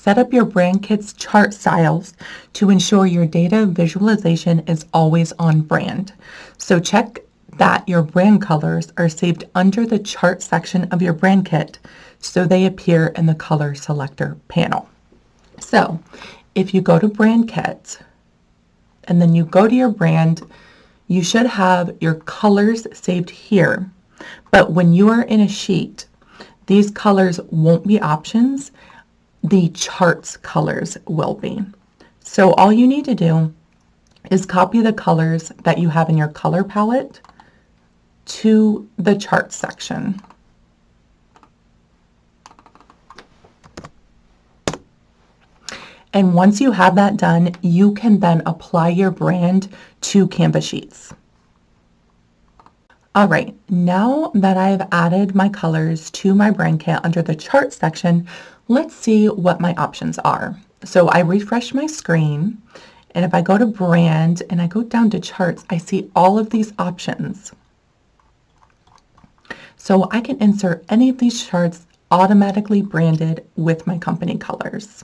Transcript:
set up your brand kit's chart styles to ensure your data visualization is always on brand. So check that your brand colors are saved under the chart section of your brand kit so they appear in the color selector panel. So if you go to brand kit and then you go to your brand, you should have your colors saved here. But when you are in a sheet, these colors won't be options. The charts colors will be. So all you need to do is copy the colors that you have in your color palette to the chart section. And once you have that done, you can then apply your brand to Canva Sheets. All right, now that I've added my colors to my brand kit under the chart section, let's see what my options are. So I refresh my screen, and if I go to brand and I go down to charts, I see all of these options. So I can insert any of these charts automatically branded with my company colors.